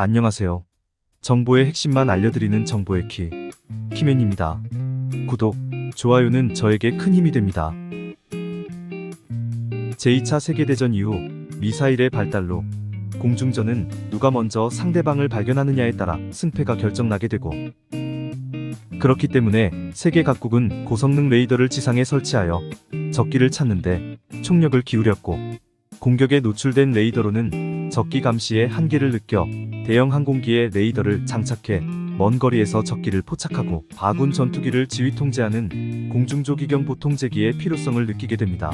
안녕하세요. 정보의 핵심만 알려드리는 정보의 키, 키맨입니다. 구독, 좋아요는 저에게 큰 힘이 됩니다. 제2차 세계대전 이후 미사일의 발달로 공중전은 누가 먼저 상대방을 발견하느냐에 따라 승패가 결정나게 되고, 그렇기 때문에 세계 각국은 고성능 레이더를 지상에 설치하여 적기를 찾는데 총력을 기울였고, 공격에 노출된 레이더로는 적기 감시의 한계를 느껴 대형 항공기에 레이더를 장착해 먼 거리에서 적기를 포착하고 아군 전투기를 지휘 통제하는 공중조기경 보통제기의 필요성을 느끼게 됩니다.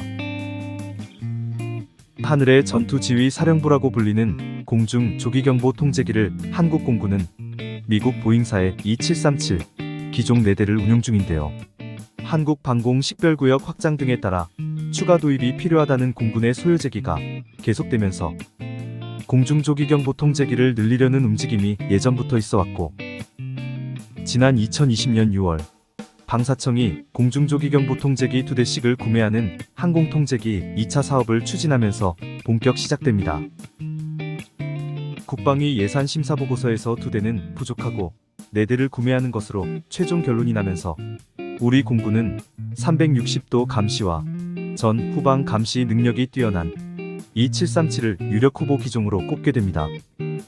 하늘의 전투지휘 사령부라고 불리는 공중조기경보 통제기를 한국 공군은 미국 보잉사의 E737 기종 4대를 운용 중인데요. 한국 방공 식별구역 확장 등에 따라 추가 도입이 필요하다는 공군의 소요제기가 계속되면서 공중조기경 보통제기를 늘리려는 움직임이 예전부터 있어왔고, 지난 2020년 6월 방사청이 공중조기경 보통제기 2대씩을 구매하는 항공통제기 2차 사업을 추진하면서 본격 시작됩니다. 국방위 예산 심사보고서에서 2대는 부족하고 4대를 구매하는 것으로 최종 결론이 나면서 우리 공군은 360도 감시와 전 후방 감시 능력이 뛰어난 E737을 유력 후보 기종으로 꼽게 됩니다.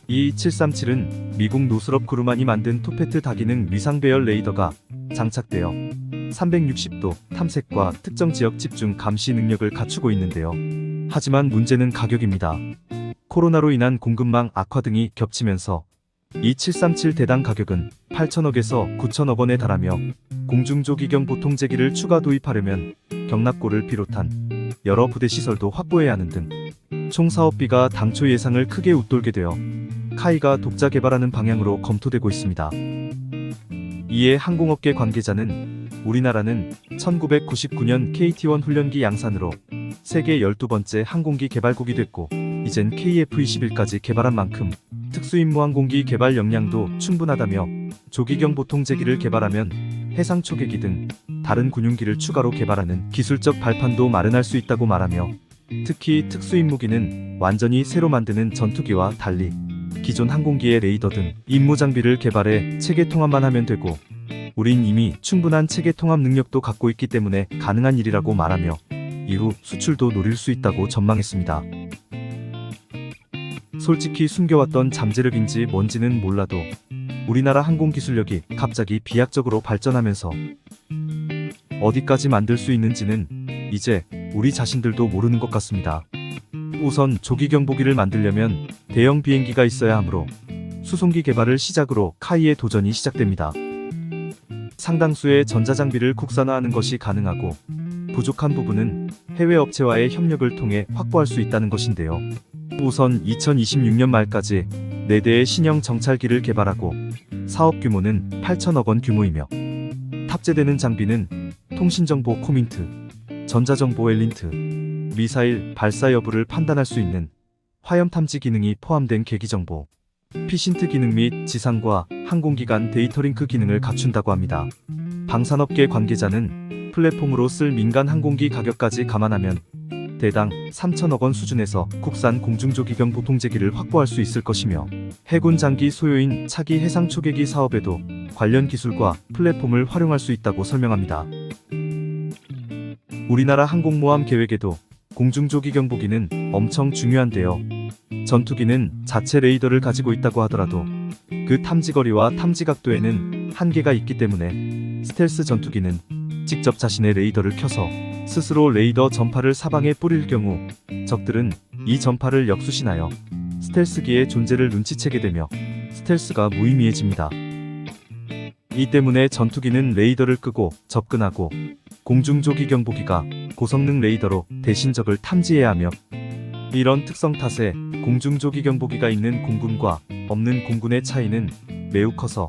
E737은 미국 노스럽 그루만이 만든 토페트 다기능 위상 배열 레이더가 장착되어 360도 탐색과 특정 지역 집중 감시 능력을 갖추고 있는데요. 하지만 문제는 가격입니다. 코로나로 인한 공급망 악화 등이 겹치면서 E737 대당 가격은 8천억에서 9천억 원에 달하며, 공중조기경 보통제기를 추가 도입하려면 경납고를 비롯한 여러 부대 시설도 확보해야 하는 등 총 사업비가 당초 예상을 크게 웃돌게 되어 카이가 독자 개발하는 방향으로 검토되고 있습니다. 이에 항공업계 관계자는 우리나라는 1999년 KT-1 훈련기 양산으로 세계 12번째 항공기 개발국이 됐고, 이젠 KF-21까지 개발한 만큼 특수임무항공기 개발 역량도 충분하다며, 조기경 보통제기를 개발하면 해상 초계기 등 다른 군용기를 추가로 개발하는 기술적 발판도 마련할 수 있다고 말하며, 특히 특수임무기는 완전히 새로 만드는 전투기와 달리 기존 항공기의 레이더 등 임무 장비를 개발해 체계 통합만 하면 되고, 우린 이미 충분한 체계 통합 능력도 갖고 있기 때문에 가능한 일이라고 말하며 이후 수출도 노릴 수 있다고 전망했습니다. 솔직히 숨겨왔던 잠재력인지 뭔지는 몰라도 우리나라 항공기술력이 갑자기 비약적으로 발전하면서 어디까지 만들 수 있는지는 이제 우리 자신들도 모르는 것 같습니다. 우선 조기경보기를 만들려면 대형 비행기가 있어야 하므로 수송기 개발을 시작으로 카이의 도전이 시작됩니다. 상당수의 전자장비를 국산화하는 것이 가능하고, 부족한 부분은 해외 업체와의 협력을 통해 확보할 수 있다는 것인데요. 우선 2026년 말까지 4대의 신형 정찰기를 개발하고, 사업 규모는 8천억 원 규모이며, 탑재되는 장비는 통신정보 코민트, 전자정보 엘린트, 미사일 발사 여부를 판단할 수 있는 화염 탐지 기능이 포함된 계기정보, 피신트 기능 및 지상과 항공기 간 데이터링크 기능을 갖춘다고 합니다. 방산업계 관계자는 플랫폼으로 쓸 민간 항공기 가격까지 감안하면 대당 3천억 원 수준에서 국산 공중조기경 보통제기를 확보할 수 있을 것이며, 해군 장기 소요인 차기 해상 초계기 사업에도 관련 기술과 플랫폼을 활용할 수 있다고 설명합니다. 우리나라 항공모함 계획에도 공중조기경보기는 엄청 중요한데요. 전투기는 자체 레이더를 가지고 있다고 하더라도 그 탐지거리와 탐지각도에는 한계가 있기 때문에 스텔스 전투기는 직접 자신의 레이더를 켜서 스스로 레이더 전파를 사방에 뿌릴 경우 적들은 이 전파를 역수신하여 스텔스기의 존재를 눈치채게 되며 스텔스가 무의미해집니다. 이 때문에 전투기는 레이더를 끄고 접근하고, 공중조기경보기가 고성능 레이더로 대신 적을 탐지해야 하며, 이런 특성 탓에 공중조기경보기가 있는 공군과 없는 공군의 차이는 매우 커서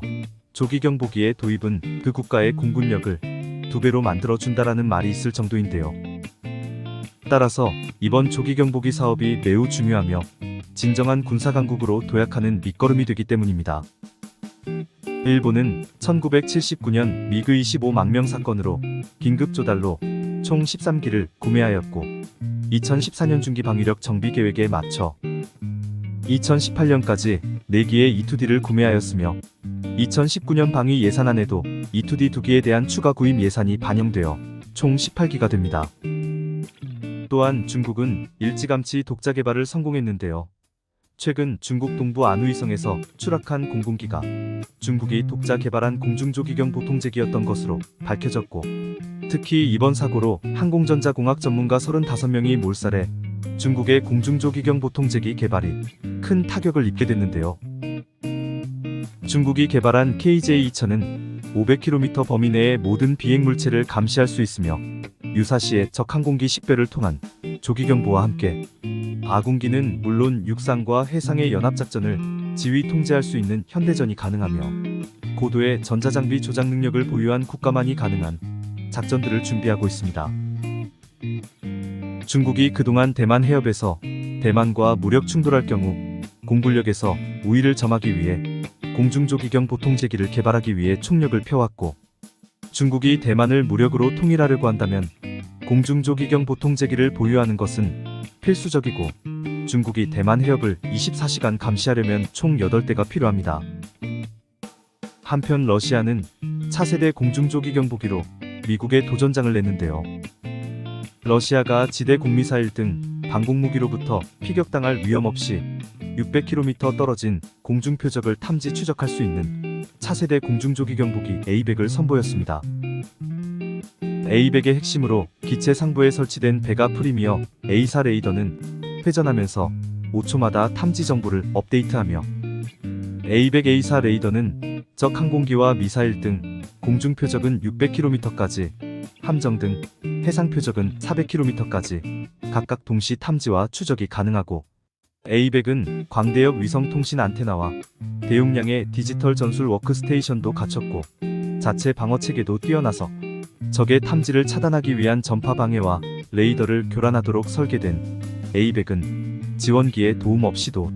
조기경보기의 도입은 그 국가의 공군력을 2배로 만들어준다라는 말이 있을 정도인데요. 따라서 이번 조기경보기 사업이 매우 중요하며 진정한 군사강국으로 도약하는 밑거름이 되기 때문입니다. 일본은 1979년 미그 25망명 사건으로 긴급 조달로 총 13기를 구매하였고, 2014년 중기 방위력 정비 계획에 맞춰 2018년까지 4기의 E2D를 구매하였으며 2019년 방위 예산안에도 E2D 2기에 대한 추가 구입 예산이 반영되어 총 18기가 됩니다. 또한 중국은 일찌감치 독자 개발을 성공했는데요. 최근 중국 동부 안후이성에서 추락한 공군기가 중국이 독자 개발한 공중조기경 보통제기였던 것으로 밝혀졌고, 특히 이번 사고로 항공전자공학 전문가 35명이 몰살해 중국의 공중조기경 보통제기 개발이 큰 타격을 입게 됐는데요. 중국이 개발한 KJ-2000은 500km 범위 내의 모든 비행물체를 감시할 수 있으며 유사시의 적 항공기 식별을 통한 조기경보와 함께 아군기는 물론 육상과 해상의 연합작전을 지휘 통제할 수 있는 현대전이 가능하며 고도의 전자장비 조작 능력을 보유한 국가만이 가능한 작전들을 준비하고 있습니다. 중국이 그동안 대만 해협에서 대만과 무력 충돌할 경우 공군력에서 우위를 점하기 위해 공중조기경 보통제기를 개발하기 위해 총력을 펴왔고, 중국이 대만을 무력으로 통일하려고 한다면 공중조기경 보통제기를 보유하는 것은 필수적이고, 중국이 대만 해협을 24시간 감시하려면 총 8대가 필요합니다. 한편 러시아는 차세대 공중조기경 보기로 미국에 도전장을 냈는데요. 러시아가 지대 공미사일 등 방공무기로부터 피격당할 위험 없이 600km 떨어진 공중표적을 탐지 추적할 수 있는 차세대 공중조기경 보기 A100을 선보였습니다. A100의 핵심으로 기체 상부에 설치된 베가 프리미어 A4 레이더는 회전하면서 5초마다 탐지 정보를 업데이트하며, A100 A4 레이더는 적 항공기와 미사일 등 공중 표적은 600km까지, 함정 등 해상 표적은 400km까지 각각 동시 탐지와 추적이 가능하고, A100은 광대역 위성 통신 안테나와 대용량의 디지털 전술 워크스테이션도 갖췄고, 자체 방어 체계도 뛰어나서 적의 탐지를 차단하기 위한 전파 방해와 레이더를 교란하도록 설계된 A100은 지원기의 도움 없이도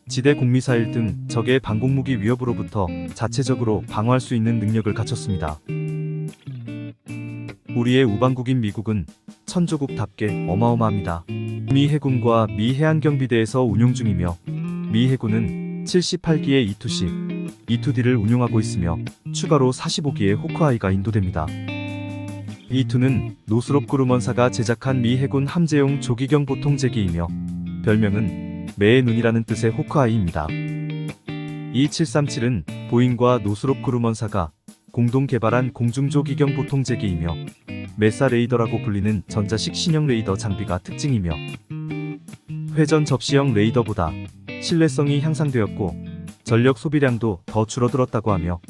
지대 공미사일 등 적의 방공무기 위협으로부터 자체적으로 방어할 수 있는 능력을 갖췄습니다. 우리의 우방국인 미국은 천조국답게 어마어마합니다. 미 해군과 미 해안경비대에서 운용 중이며, 미 해군은 78기의 E2C, E2D를 운용하고 있으며 추가로 45기의 호크아이가 인도됩니다. E2는 노스롭 그루먼사가 제작한 미 해군 함재용 조기경 보통제기이며 별명은 매의 눈이라는 뜻의 호크아이입니다. E737은 보잉과 노스롭 그루먼사가 공동 개발한 공중조기경 보통제기이며 메사 레이더라고 불리는 전자식 신형 레이더 장비가 특징이며, 회전 접시형 레이더보다 신뢰성이 향상되었고 전력 소비량도 더 줄어들었다고 하며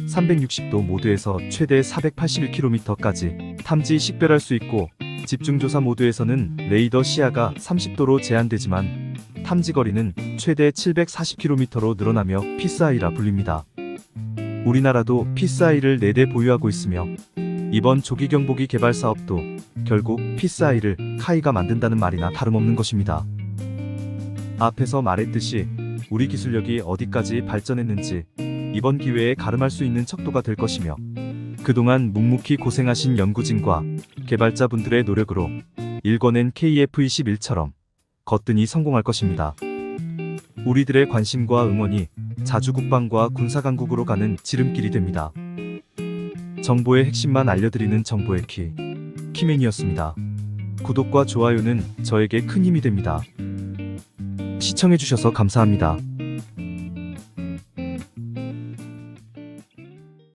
360도 모드에서 최대 481km까지 탐지 식별할 수 있고, 집중조사 모드에서는 레이더 시야가 30도로 제한되지만 탐지 거리는 최대 740km로 늘어나며 피스아이라 불립니다. 우리나라도 피스아이를 4대 보유하고 있으며 이번 조기경보기 개발 사업도 결국 피스아이를 카이가 만든다는 말이나 다름없는 것입니다. 앞에서 말했듯이 우리 기술력이 어디까지 발전했는지 이번 기회에 가름할 수 있는 척도가 될 것이며, 그동안 묵묵히 고생하신 연구진과 개발자분들의 노력으로 일궈낸 KF-21처럼 거뜬히 성공할 것입니다. 우리들의 관심과 응원이 자주 국방과 군사강국으로 가는 지름길이 됩니다. 정보의 핵심만 알려드리는 정보의 키맨이었습니다. 구독과 좋아요는 저에게 큰 힘이 됩니다. 시청해주셔서 감사합니다.